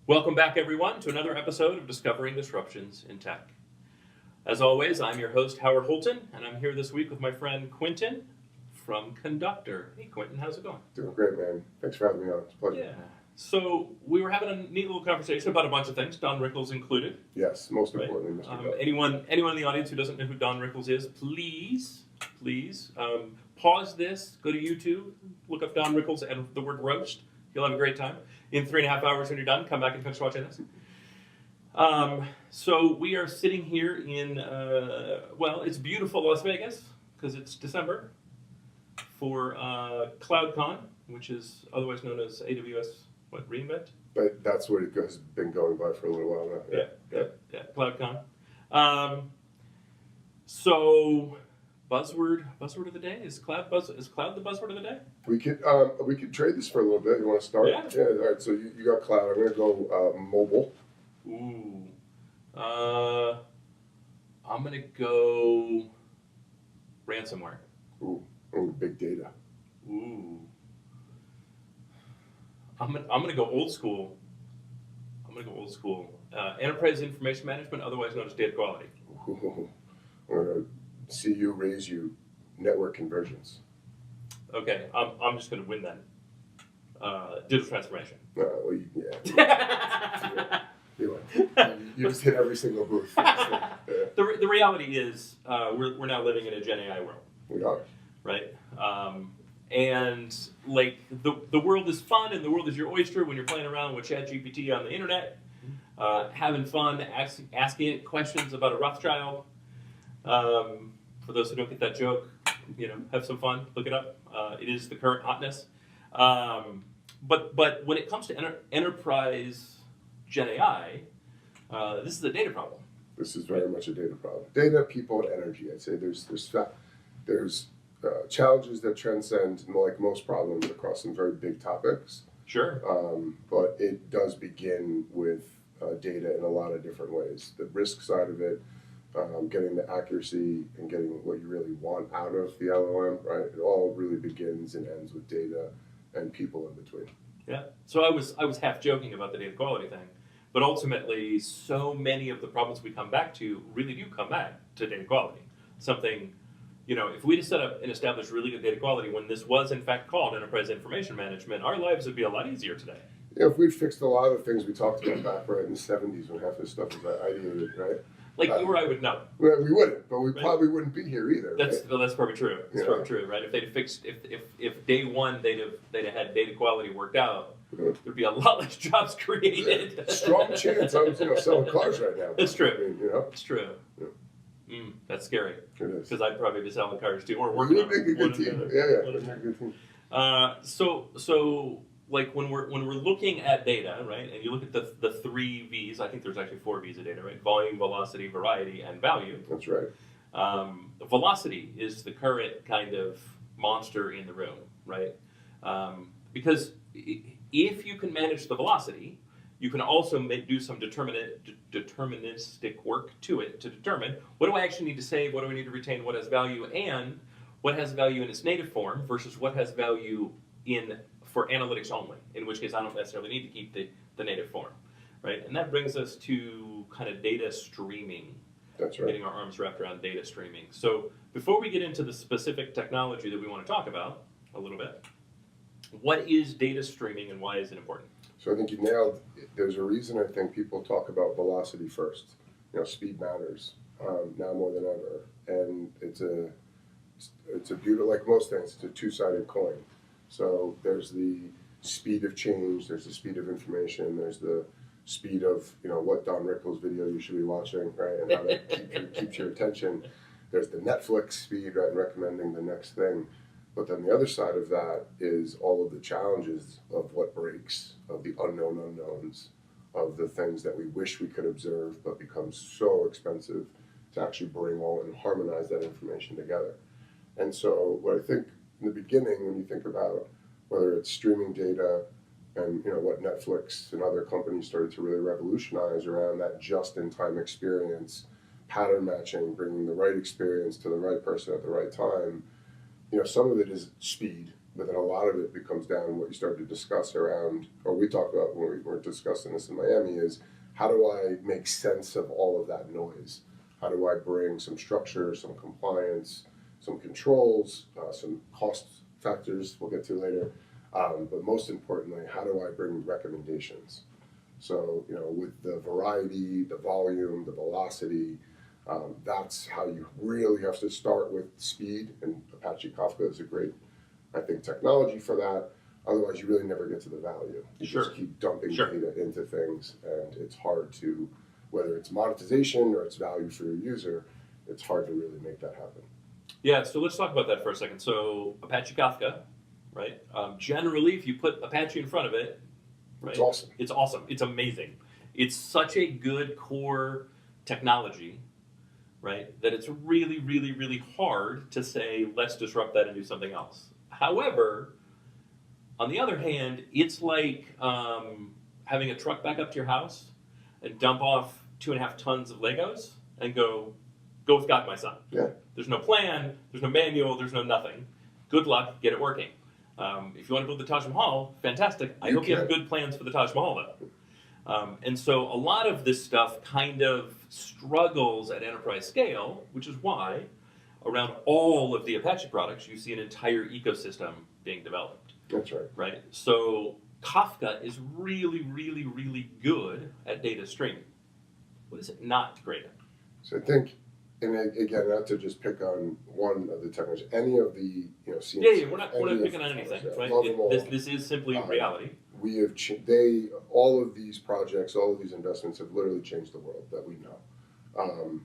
Welcome back, everyone, to another episode of Discovering Disruptions in Tech. As always, I'm your host, Howard Holton, and I'm here this week with my friend Quentin from Conduktor. Hey, Quentin, how's it going? Doing great, man. Thanks for having me on. It's a pleasure. Yeah. So we were having a neat little conversation about a bunch of things, Don Rickles included. Yes, most importantly, Mr. Bell. Anyone in the audience who doesn't know who Don Rickles is, please, pause this, go to YouTube, look up Don Rickles and the word roast. You'll have a great time. In 3.5 hours when you're done, come back and finish watching this. So we are sitting here in, it's beautiful Las Vegas, because it's December, for CloudCon, which is otherwise known as AWS, reInvent? But that's what it has been going by for a little while now. Yeah, CloudCon. So, buzzword of the day? Is cloud the buzzword of the day? We could trade this for a little bit. You want to start? Yeah. All right. So you got cloud. I'm going to go mobile. Ooh. I'm going to go ransomware. Ooh, big data. Ooh. I'm going to go old school. Enterprise information management, otherwise known as data quality. Ooh. I'm going to see you raise you network conversions. Okay, I'm just going to win then. Digital transformation. Yeah. You just hit every single booth. Yeah. The reality is we're now living in a Gen AI world. We are. Right? And like the world is fun and the world is your oyster when you're playing around with ChatGPT on the internet, having fun, asking it questions about a Rothschild. For those who don't get that joke, have some fun, look it up. It is the current hotness. But when it comes to enterprise Gen AI, this is a data problem. This is very much a data problem. Data, people, and energy. I'd say there's challenges that transcend, like most problems, across some very big topics. Sure. But it does begin with data in a lot of different ways. The risk side of it, getting the accuracy and getting what you really want out of the LLM, right? It all really begins and ends with data and people in between. Yeah. So I was half joking about the data quality thing, but ultimately, so many of the problems we come back to really do come back to data quality. Something, if we just set up and establish really good data quality when this was in fact called enterprise information management, our lives would be a lot easier today. Yeah, if we'd fixed a lot of the things we talked about back right in the 70s when half this stuff was ideated, right? Like you or I would know. Well, we wouldn't, but we probably wouldn't be here either. That's probably true. That's probably true, right? If they'd fixed, if day one they'd have had data quality worked out, there'd be a lot less jobs created. Yeah. Strong chance I'm selling cars right now. It's true. I mean, It's true. Yeah. That's scary. It is. Because I'd probably be selling cars too, or working on a good team. Good team. So like when we're looking at data, right, and you look at the 3 V's, I think there's actually 4 V's of data, right? Volume, velocity, variety, and value. That's right. Velocity is the current kind of monster in the room, right? Because if you can manage the velocity, you can also do some deterministic work to it to determine what do I actually need to save, what do I need to retain, what has value, and what has value in its native form versus what has value for analytics only, in which case I don't necessarily need to keep the native form, right? And that brings us to kind of data streaming. That's right. Getting our arms wrapped around data streaming. So before we get into the specific technology that we want to talk about a little bit, what is data streaming and why is it important? So I think you nailed it. There's a reason I think people talk about velocity first. Speed matters now more than ever. And it's a beautiful, like most things, it's a two-sided coin. So there's the speed of change, there's the speed of information, there's the speed of, what Don Rickles video you should be watching, right? And how that keeps your attention. There's the Netflix speed, right, and recommending the next thing. But then the other side of that is all of the challenges of what breaks, of the unknown unknowns, of the things that we wish we could observe but become so expensive to actually bring all and harmonize that information together. And so what I think in the beginning, when you think about whether it's streaming data and what Netflix and other companies started to really revolutionize around that just-in-time experience, pattern matching, bringing the right experience to the right person at the right time, some of it is speed, but then a lot of it becomes down to what you started to discuss around, or we talked about when we were discussing this in Miami, is how do I make sense of all of that noise? How do I bring some structure, some compliance, some controls, some cost factors we'll get to later, but most importantly, how do I bring recommendations? So, with the variety, the volume, the velocity, that's how you really have to start with speed, and Apache Kafka is a great, I think, technology for that. Otherwise, you really never get to the value. You just keep dumping data into things, and it's hard to, whether it's monetization or it's value for your user, it's hard to really make that happen. Yeah, so let's talk about that for a second. So Apache Kafka, right? Generally, if you put Apache in front of it, right, it's awesome. It's awesome. It's amazing. It's such a good core technology, right, that it's really, really, really hard to say, let's disrupt that and do something else. However, on the other hand, it's like having a truck back up to your house and dump off 2.5 tons of Legos and go with God, my son. Yeah. There's no plan, there's no manual, there's no nothing. Good luck, get it working. If you want to build the Taj Mahal, fantastic. I hope you have good plans for the Taj Mahal, though. And so a lot of this stuff kind of struggles at enterprise scale, which is why around all of the Apache products, you see an entire ecosystem being developed. That's right. Right? So Kafka is really, really, really good at data streaming. What is it not great at? So I think, and again, not to just pick on one of the technologies, any of the, CNC, we're not picking on anything, right? This is simply reality. We have all of these projects, all of these investments have literally changed the world that we know.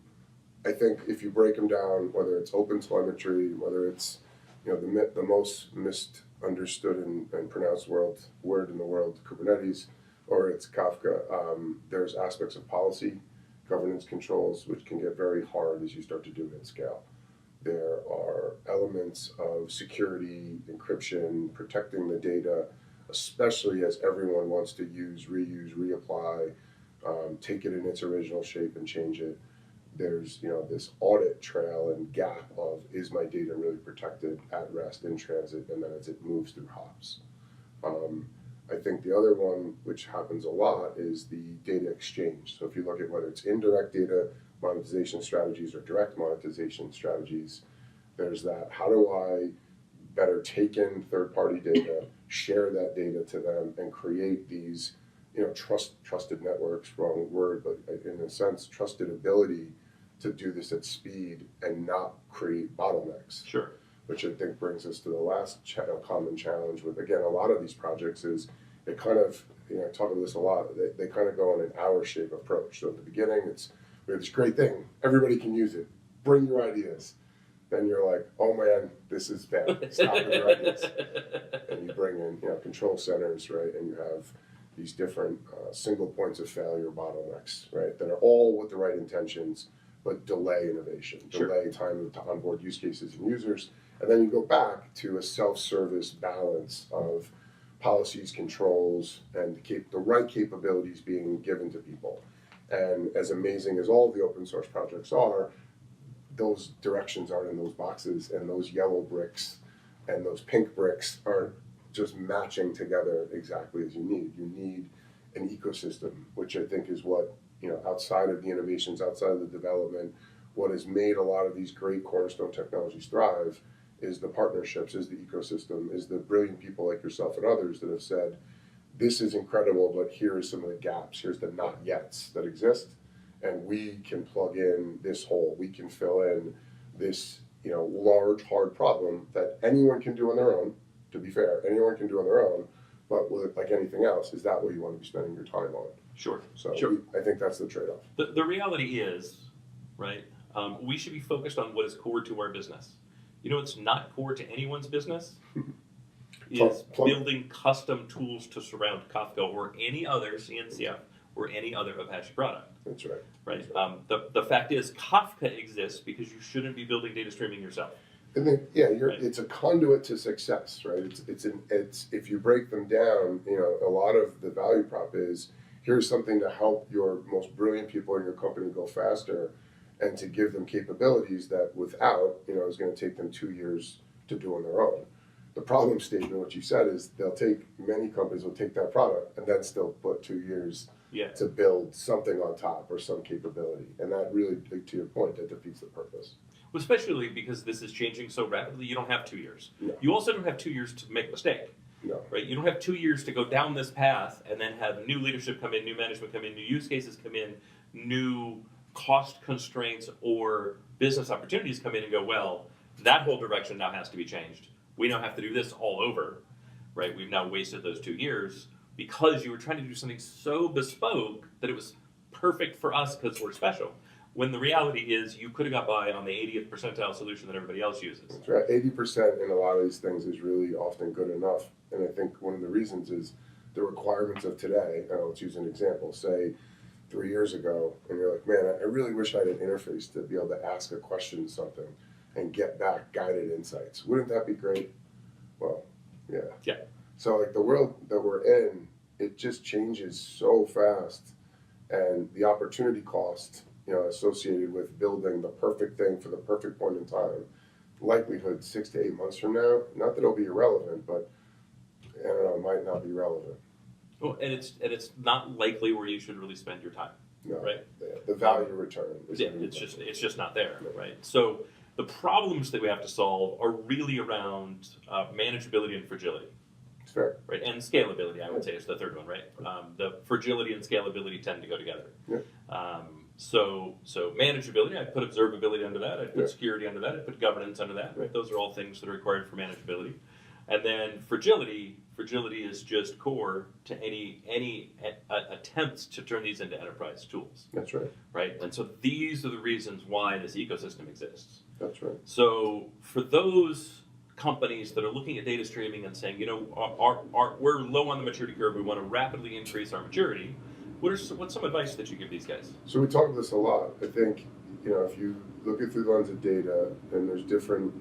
I think if you break them down, whether it's open telemetry, whether it's the most misunderstood and pronounced word in the world, Kubernetes, or it's Kafka, there's aspects of policy, governance controls, which can get very hard as you start to do it at scale. There are elements of security, encryption, protecting the data, especially as everyone wants to use, reuse, reapply, take it in its original shape and change it. There's this audit trail and gap of, is my data really protected at rest, in transit, and then as it moves through hops. I think the other one, which happens a lot, is the data exchange. So if you look at whether it's indirect data monetization strategies or direct monetization strategies, there's that. How do I better take in third-party data, share that data to them, and create these, trusted networks, wrong word, but in a sense, trusted ability to do this at speed and not create bottlenecks. Sure. Which I think brings us to the last common challenge with, again, a lot of these projects is it kind of, I talk about this a lot, they kind of go on an hour-shape approach. So at the beginning, we have this great thing, everybody can use it, bring your ideas. Then you're like, oh man, this is bad, stop with your ideas. And you bring in, control centers, right, and you have these different single points of failure bottlenecks, right, that are all with the right intentions, but delay innovation, delay time to onboard use cases and users. And then you go back to a self-service balance of policies, controls, and the right capabilities being given to people. And as amazing as all of the open source projects are, those directions aren't in those boxes, and those yellow bricks and those pink bricks aren't just matching together exactly as you need. You need an ecosystem, which I think is what, outside of the innovations, outside of the development, what has made a lot of these great cornerstone technologies thrive is the partnerships, is the ecosystem, is the brilliant people like yourself and others that have said, this is incredible, but here are some of the gaps, here's the not yets that exist, and we can plug in this hole, we can fill in this, large, hard problem that anyone can do on their own. To be fair, anyone can do on their own, but with, like anything else, is that what you want to be spending your time on? Sure. So sure. I think that's the trade-off. The reality is, right, we should be focused on what is core to our business. What's not core to anyone's business is building custom tools to surround Kafka or any other CNCF or any other Apache product. That's right. Right. The fact is, Kafka exists because you shouldn't be building data streaming yourself. And then, it's a conduit to success, right? It's if you break them down, a lot of the value prop is here's something to help your most brilliant people in your company go faster, and to give them capabilities that without, is going to take them 2 years to do on their own. The problem statement, what you said, is many companies will take that product and then still put 2 years Yeah. to build something on top or some capability. And that really, to your point, that defeats the purpose. Well, especially because this is changing so rapidly, you don't have 2 years. No. You also don't have 2 years to make a mistake. No. Right? You don't have 2 years to go down this path and then have new leadership come in, new management come in, new use cases come in, new cost constraints or business opportunities come in and go, well, that whole direction now has to be changed. We now have to do this all over, right? We've now wasted those 2 years because you were trying to do something so bespoke that it was perfect for us because we're special. When the reality is you could have got by on the 80th percentile solution that everybody else uses. That's right. 80% in a lot of these things is really often good enough. And I think one of the reasons is the requirements of today. Let's use an example. Say 3 years ago, and you're like, man, I really wish I had an interface to be able to ask a question something and get back guided insights. Wouldn't that be great? Well, yeah. Yeah. So like the world that we're in, it just changes so fast, and the opportunity cost, associated with building the perfect thing for the perfect point in time, likelihood 6 to 8 months from now, not that it'll be irrelevant, but I don't know, it might not be relevant. Well, and it's not likely where you should really spend your time. No, right? The value return. It's just not there, right? So the problems that we have to solve are really around manageability and fragility. It's fair. Right, and scalability, I would say, is the third one, right? The fragility and scalability tend to go together. Yeah. So manageability, I'd put observability under that, I'd put Yeah. security under that, I'd put governance under that, right? Those are all things that are required for manageability. And then fragility is just core to any attempts to turn these into enterprise tools. That's right. Right? And so these are the reasons why this ecosystem exists. That's right. So for those companies that are looking at data streaming and saying, we're low on the maturity curve, we want to rapidly increase our maturity, what's some advice that you give these guys? So we talk about this a lot. I think, if you look at through the lens of data, and there's different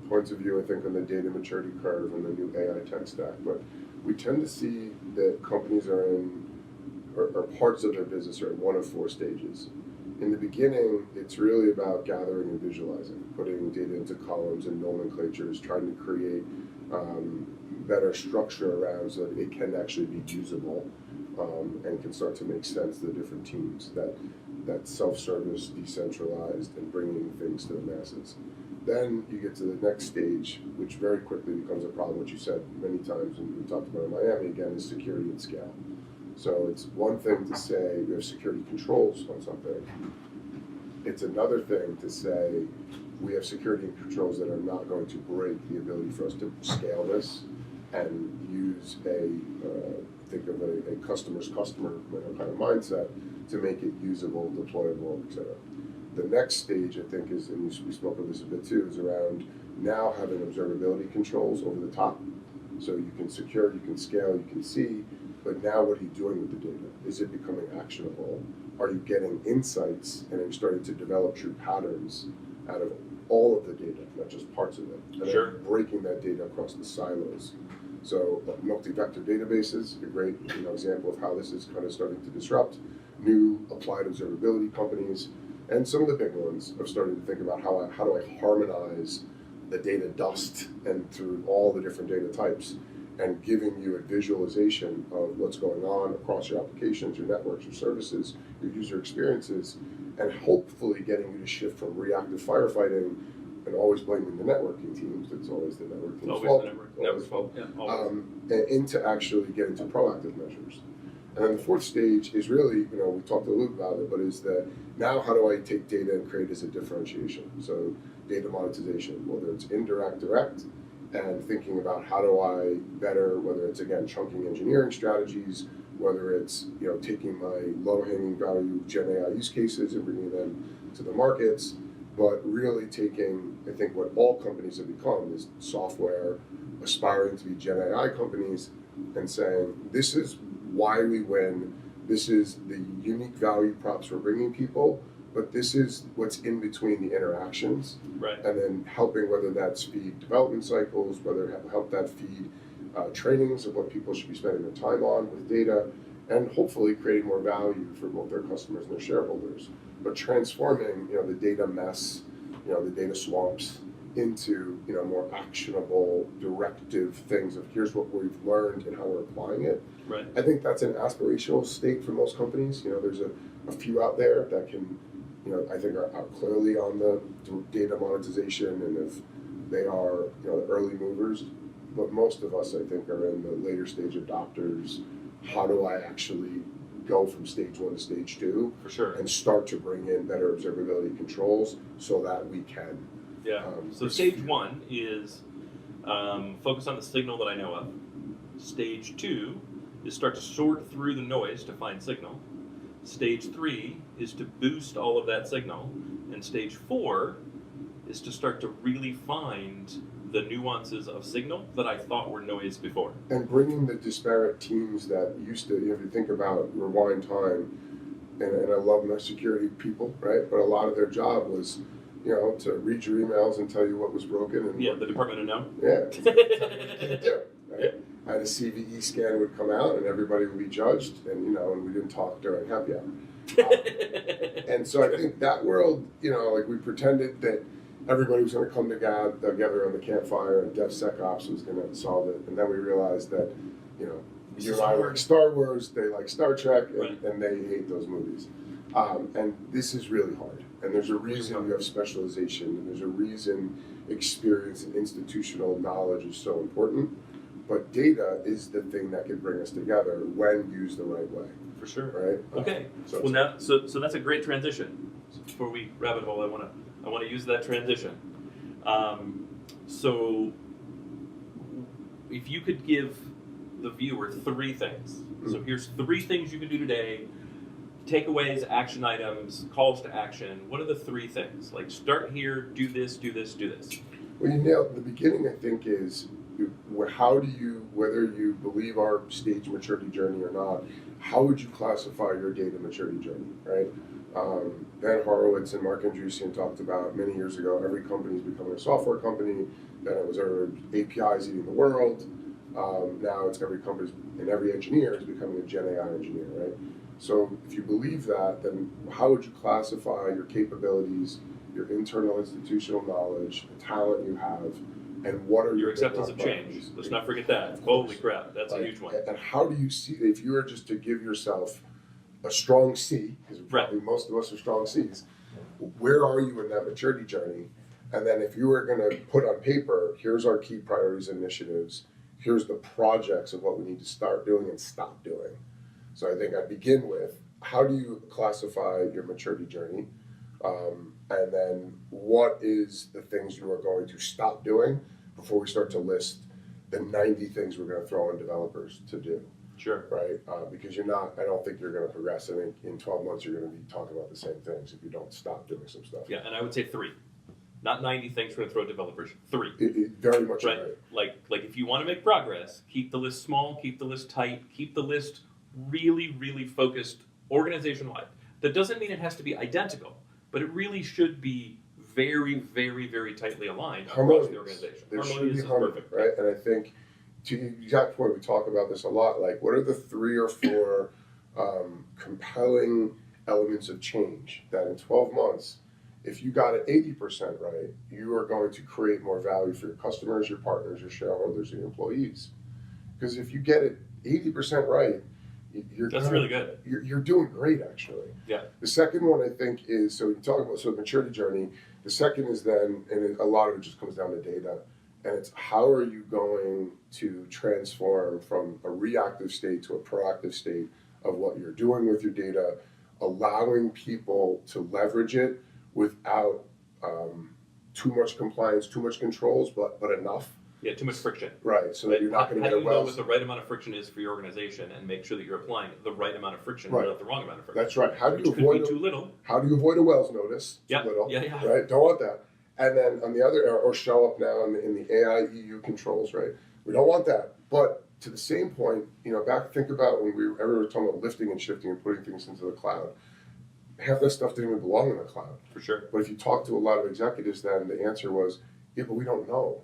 points of view, I think, on the data maturity curve and the new AI tech stack, but we tend to see that companies or parts of their business are in one of 4 stages. In the beginning, it's really about gathering and visualizing, putting data into columns and nomenclatures, trying to create better structure around so that it can actually be usable and can start to make sense to the different teams, that self-service, decentralized, and bringing things to the masses. Then you get to the next stage, which very quickly becomes a problem, which you said many times, and we talked about in Miami again, is security and scale. So it's one thing to say we have security controls on something. It's another thing to say we have security controls that are not going to break the ability for us to scale this and use think of a customer's customer kind of mindset to make it usable, deployable, etc. The next stage, I think, is, and we spoke of this a bit too, is around now having observability controls over the top. So you can secure, you can scale, you can see, but now what are you doing with the data? Is it becoming actionable? Are you getting insights and are you starting to develop true patterns out of all of the data, not just parts of it? And Sure. then breaking that data across the silos. So multi-vector databases, a great example of how this is kind of starting to disrupt. New applied observability companies, and some of the big ones have started to think about how do I harmonize the data dust and through all the different data types and giving you a visualization of what's going on across your applications, your networks, your services, your user experiences, and hopefully getting you to shift from reactive firefighting and always blaming the networking teams, it's always the network team's fault. Network's fault. Yeah, always. And into actually getting to proactive measures. And then the fourth stage is really, we talked a little bit about it, but is that now how do I take data and create as a differentiation? So data monetization, whether it's indirect, direct, and thinking about how do I better, whether it's again chunking engineering strategies, whether it's taking my low-hanging value Gen AI use cases and bringing them to the markets, but really taking, I think what all companies have become is software, aspiring to be Gen AI companies, and saying this is why we win, this is the unique value props we're bringing people, but this is what's in between the interactions, right? And then helping, whether that's feed development cycles, whether help that feed trainings of what people should be spending their time on with data, and hopefully creating more value for both their customers and their shareholders. But transforming, the data mess, the data swamps into more actionable, directive things of here's what we've learned and how we're applying it. Right. I think that's an aspirational state for most companies. There's a few out there that can, I think are out clearly on the data monetization, and if they are, the early movers. But most of us, I think, are in the later stage adopters. How do I actually go from stage 1 to stage 2? For sure. And start to bring in better observability controls so that we can. Yeah. So stage 1 is focus on the signal that I know of. Stage 2 is start to sort through the noise to find signal. Stage 3 is to boost all of that signal. And stage 4 is to start to really find the nuances of signal that I thought were noise before. And bringing the disparate teams that used to, if you think about rewind time, and I love my security people, right? But a lot of their job was, to read your emails and tell you what was broken. And the Department of No. Yeah. That's what you can't do, right? And a CVE scan would come out and everybody would be judged, and and we didn't talk during happy hour. And so I think that world, like we pretended that everybody was going to come together on the campfire and DevSecOps was going to solve it. And then we realized that, you and I like Star Wars, they like Star Trek, and they hate those movies. And this is really hard. And there's a reason you have specialization, and there's a reason experience and institutional knowledge is so important. But data is the thing that can bring us together when used the right way. For sure. Right? Okay. So that's a great transition. So before we rabbit hole, I want to use that transition. So if you could give the viewer 3 things. So here's 3 things you can do today. Takeaways, action items, calls to action. What are the 3 things? Like start here, do this, do this, do this. Well, you nailed the beginning, I think, is how do you, whether you believe our stage maturity journey or not, how would you classify your data maturity journey, right? Ben Horowitz and Mark Andreessen talked about many years ago, every company is becoming a software company, then it was APIs eating the world, now it's every company and every engineer is becoming a Gen AI engineer, right? So if you believe that, then how would you classify your capabilities, your internal institutional knowledge, the talent you have, and what are your acceptance of change? Let's not forget that. Holy crap, that's a huge one. And how do you see, if you were just to give yourself a strong C, because probably most of us are strong Cs, where are you in that maturity journey? And then if you were going to put on paper, here's our key priorities and initiatives, here's the projects of what we need to start doing and stop doing. So I think I'd begin with, how do you classify your maturity journey? And then what is the things you are going to stop doing before we start to list the 90 things we're going to throw in developers to do? Sure. Right? Because I don't think you're going to progress. I think in 12 months you're going to be talking about the same things if you don't stop doing some stuff. Yeah, and I would say 3. Not 90 things we're going to throw at developers. 3. Very much right. Like if you want to make progress, keep the list small, keep the list tight, keep the list really, really focused organization-wide. That doesn't mean it has to be identical, but it really should be very, very, very tightly aligned across the organization. There should be harmony, right? And I think, to the exact point, we talk about this a lot, like what are the 3 or 4 compelling elements of change that in 12 months, if you got it 80% right, you are going to create more value for your customers, your partners, your shareholders, and your employees. Because if you get it 80% right, that's really good. You're doing great, actually. Yeah. The second one, I think, is, so you talk about maturity journey. The second is then, and a lot of it just comes down to data, and it's how are you going to transform from a reactive state to a proactive state of what you're doing with your data, allowing people to leverage it without too much compliance, too much controls, but enough. Yeah, too much friction. Right, so that you're not going to get How do you know what the right amount of friction is for your organization and make sure that you're applying the right amount of friction, not the wrong amount of friction? That's right. How do you avoid too little? How do you avoid a Wells notice? Yeah, too little. Yeah. Right, don't want that. And then on the other, or show up now in the AI EU controls, right? We don't want that. But to the same point, think about when we were talking about lifting and shifting and putting things into the cloud. Half that stuff didn't even belong in the cloud. For sure. But if you talk to a lot of executives, then the answer was, yeah, but we don't know.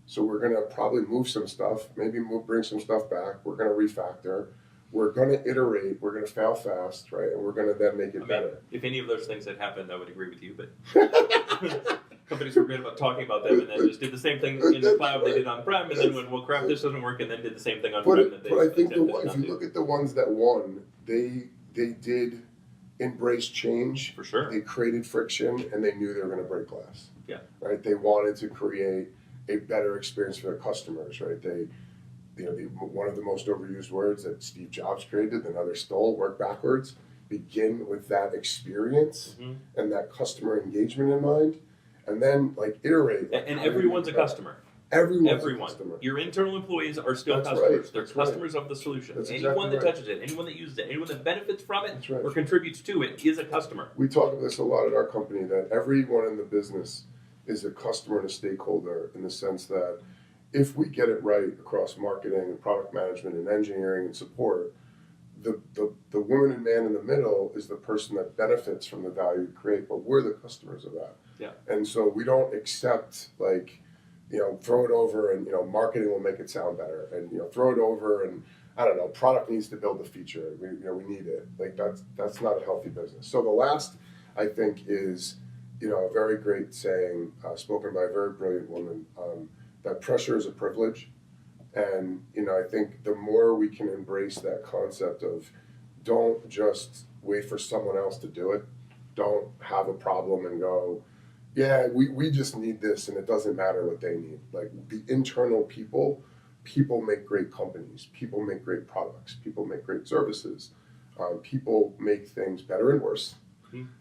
So we're going to probably move some stuff, maybe bring some stuff back. We're going to refactor. We're going to iterate. We're going to fail fast, right? And we're going to then make it better. If any of those things had happened, I would agree with you. But Companies were great about talking about them, and then just did the same thing in the cloud they did on-prem, and then went, well, crap, this doesn't work, and then did the same thing on-prem. But I think if you look at the ones that won, they did embrace change. For sure. They created friction, and they knew they were going to break glass. Yeah. Right. They wanted to create a better experience for their customers. Right. One of the most overused words that Steve Jobs created, and others stole, work backwards. Begin with that experience and that customer engagement in mind, and then iterate. And everyone's a customer. Everyone. A customer. Your internal employees are still customers. Right. They're customers of the solution. That's anyone exactly that touches it, anyone that uses it, anyone that benefits from it right. or contributes to it is a customer. We talk about this a lot at our company, that everyone in the business is a customer and a stakeholder, in the sense that if we get it right across marketing and product management and engineering and support, the woman and man in the middle is the person that benefits from the value we create, but we're the customers of that. Yeah. And so we don't accept throw it over and marketing will make it sound better, and throw it over and I don't know, product needs to build a feature. We need it. That's not a healthy business. So the last, I think, is a very great saying spoken by a very brilliant woman, that pressure is a privilege. And I think the more we can embrace that concept of don't just wait for someone else to do it, don't have a problem and go, yeah, we just need this and it doesn't matter what they need. Like the internal people make great companies, people make great products, people make great services, people make things better and worse.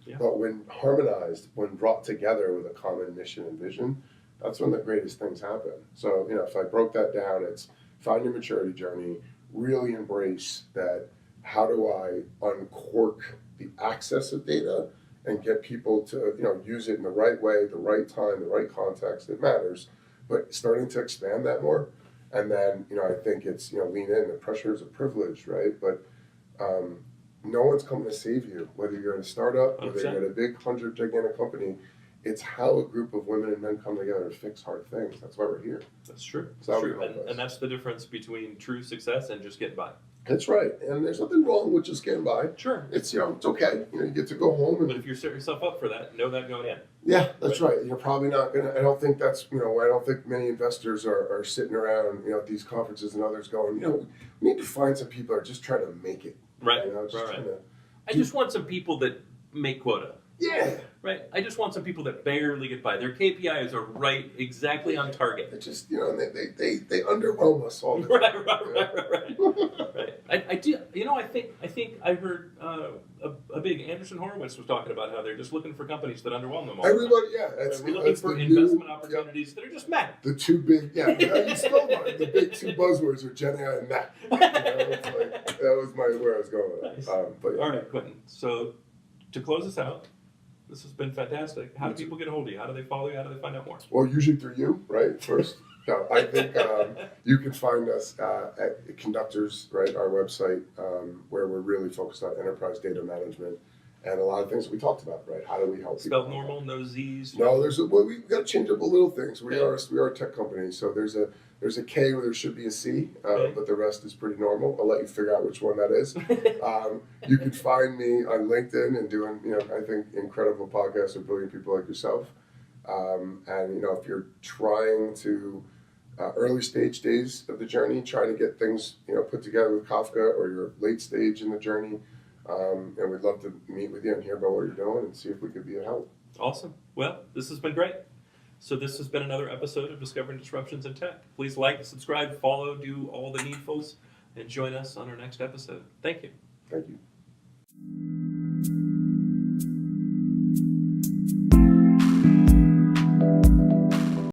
Yeah. But when harmonized, when brought together with a common mission and vision, that's when the greatest things happen. So, if I broke that down, it's find your maturity journey, really embrace that. How do I uncork the access of data and get people to, use it in the right way, the right time, the right context? It matters, but starting to expand that more. And then, I think it's, lean in. The pressure is a privilege, right? But no one's coming to save you, whether you're in a startup, whether you're at a big 100 gigantic company. It's how a group of women and men come together to fix hard things. That's why we're here. That's true. That's true. And that's the difference between true success and just getting by. That's right. And there's nothing wrong with just getting by. Sure. It's, it's okay. You get to go home. But if you set yourself up for that, know that going in. Yeah, that's right. You're probably not going to, I don't think that's, I don't think many investors are sitting around, at these conferences and others going, we need to find some people that are just trying to make it. Right. Right. I just want some people that make quota. Yeah. Right. I just want some people that barely get by. Their KPIs are right, exactly on target. It just, they underwhelm us all the time. Right. I do. I think I heard a big Anderson Horowitz was talking about how they're just looking for companies that underwhelm them all. Everybody, yeah. We're looking for investment opportunities that are just meh. The two big, you still know, the big two buzzwords are Gen AI and meh. That was where I was going with Nice. But All right, Quentin. So to close us out, this has been fantastic. How do people get a hold of you? How do they follow you? How do they find out more? Well, usually through you, right? First. No, I think you can find us at Conduktor's, right, our website, where we're really focused on enterprise data management and a lot of things we talked about, right? How do we help people? Spelled normal, no Z's? No, we've got to change up a little things. We are a tech company, so there's a K where there should be a C, but the rest is pretty normal. I'll let you figure out which one that is. You can find me on LinkedIn and doing, I think, incredible podcasts with brilliant people like yourself. And, if you're trying to, early stage days of the journey, trying to get things, put together with Kafka, or you're late stage in the journey, and we'd love to meet with you and hear about what you're doing and see if we could be of help. Awesome. Well, this has been great. So this has been another episode of Discovering Disruptions in Tech. Please like, subscribe, follow, do all the needfuls, and join us on our next episode. Thank you. Thank you.